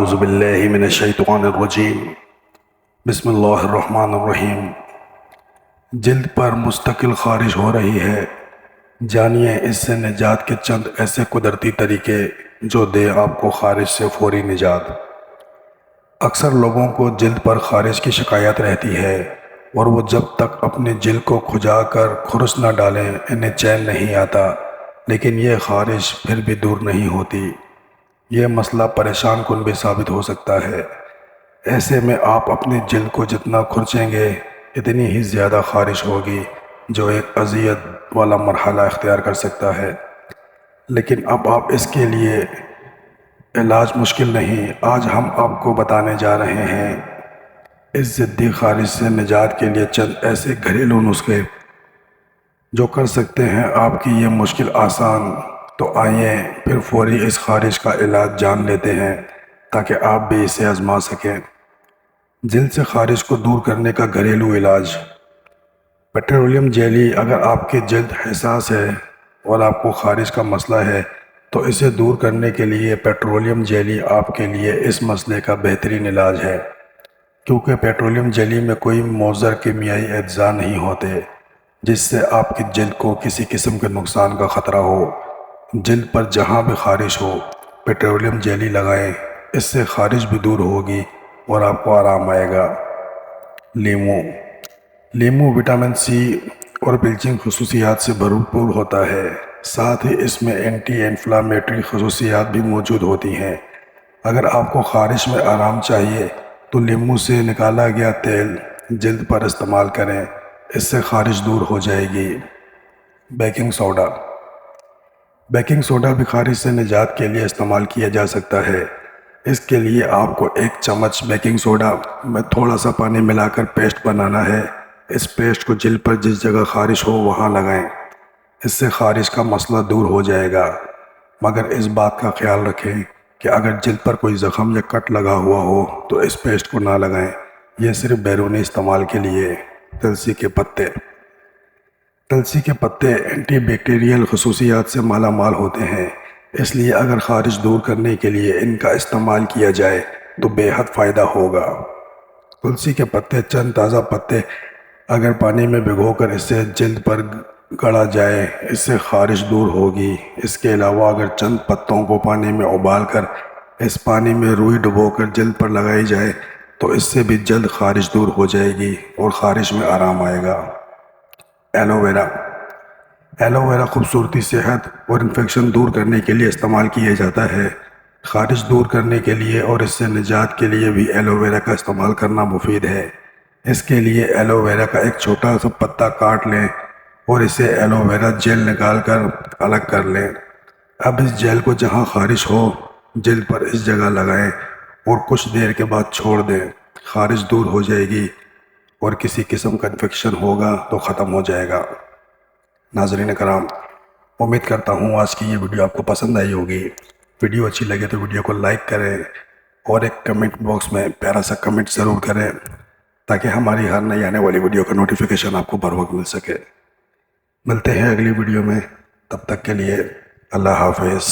اعوذ باللہ من الشیطان الرجیم بسم اللہ الرحمن الرحیم۔ جلد پر مستقل خارش ہو رہی ہے، جانیے اس سے نجات کے چند ایسے قدرتی طریقے جو دے آپ کو خارش سے فوری نجات۔ اکثر لوگوں کو جلد پر خارش کی شکایت رہتی ہے اور وہ جب تک اپنی جلد کو کھجا کر کھرس نہ ڈالیں انہیں چین نہیں آتا، لیکن یہ خارش پھر بھی دور نہیں ہوتی۔ یہ مسئلہ پریشان کن بھی ثابت ہو سکتا ہے۔ ایسے میں آپ اپنی جلد کو جتنا کھرچیں گے اتنی ہی زیادہ خارش ہوگی، جو ایک اذیت والا مرحلہ اختیار کر سکتا ہے۔ لیکن اب آپ اس کے لیے علاج مشکل نہیں، آج ہم آپ کو بتانے جا رہے ہیں اس ضدی خارش سے نجات کے لیے چند ایسے گھریلو نسخے جو کر سکتے ہیں آپ کی یہ مشکل آسان۔ تو آئیے پھر فوری اس خارش کا علاج جان لیتے ہیں تاکہ آپ بھی اسے آزما سکیں۔ جلد سے خارش کو دور کرنے کا گھریلو علاج۔ Petroleum jelly. اگر آپ کی جلد حساس ہے اور آپ کو خارش کا مسئلہ ہے تو اسے دور کرنے کے لیے پیٹرولیم جیلی آپ کے لیے اس مسئلے کا بہترین علاج ہے، کیونکہ پیٹرولیم جیلی میں کوئی مضر کیمیائی اجزاء نہیں ہوتے جس سے آپ کی جلد کو کسی قسم کے نقصان کا خطرہ ہو۔ جلد پر جہاں بھی خارش ہو پیٹرولیم جیلی لگائیں، اس سے خارش بھی دور ہوگی اور آپ کو آرام آئے گا۔ لیمو۔ لیمو وٹامن سی اور بلیچنگ خصوصیات سے بھرپور ہوتا ہے، ساتھ ہی اس میں اینٹی انفلامیٹری خصوصیات بھی موجود ہوتی ہیں۔ اگر آپ کو خارش میں آرام چاہیے تو لیمو سے نکالا گیا تیل جلد پر استعمال کریں، اس سے خارش دور ہو جائے گی۔ Baking soda. بیکنگ سوڈا بھی خارش سے نجات کے لیے استعمال کیا جا سکتا ہے۔ اس کے لیے آپ کو 1 چمچ بیکنگ سوڈا میں تھوڑا سا پانی ملا کر پیسٹ بنانا ہے۔ اس پیسٹ کو جلد پر جس جگہ خارش ہو وہاں لگائیں، اس سے خارش کا مسئلہ دور ہو جائے گا۔ مگر اس بات کا خیال رکھیں کہ اگر جلد پر کوئی زخم یا کٹ لگا ہوا ہو تو اس پیسٹ کو نہ لگائیں، یہ صرف بیرونی استعمال کے لیے۔ تلسی کے پتے۔ تلسی کے پتے اینٹی بیکٹیریل خصوصیات سے مالا مال ہوتے ہیں، اس لیے اگر خارش دور کرنے کے لیے ان کا استعمال کیا جائے تو بے حد فائدہ ہوگا۔ تلسی کے پتے چند تازہ پتے اگر پانی میں بھگو کر اسے جلد پر گڑا جائے، اس سے خارش دور ہوگی۔ اس کے علاوہ اگر چند پتوں کو پانی میں ابال کر اس پانی میں روئی ڈبو کر جلد پر لگائی جائے تو اس سے بھی جلد خارش دور ہو جائے گی اور خارش میں آرام آئے گا۔ Aloe vera. ایلو ویرا خوبصورتی، صحت اور انفیکشن دور کرنے کے لیے استعمال کیا جاتا ہے۔ خارش دور کرنے کے لیے اور اس سے نجات کے لیے بھی ایلو ویرا کا استعمال کرنا مفید ہے۔ اس کے لیے ایلو ویرا کا ایک چھوٹا سا پتا کاٹ لیں اور اسے ایلو ویرا جیل نکال کر الگ کر لیں۔ اب اس جیل کو جہاں خارش ہو جلد پر اس جگہ لگائیں اور کچھ دیر کے بعد چھوڑ دیں، خارش دور ہو جائے گی اور کسی قسم کا انفیکشن ہوگا تو ختم ہو جائے گا۔ ناظرین کرام، امید کرتا ہوں آج کی یہ ویڈیو آپ کو پسند آئی ہوگی۔ ویڈیو اچھی لگے تو ویڈیو کو لائک کریں اور ایک کمنٹ باکس میں پیارا سا کمنٹ ضرور کریں تاکہ ہماری ہر نئی آنے والی ویڈیو کا نوٹیفیکیشن آپ کو بر وقت مل سکے۔ ملتے ہیں اگلی ویڈیو میں، تب تک کے لیے اللہ حافظ۔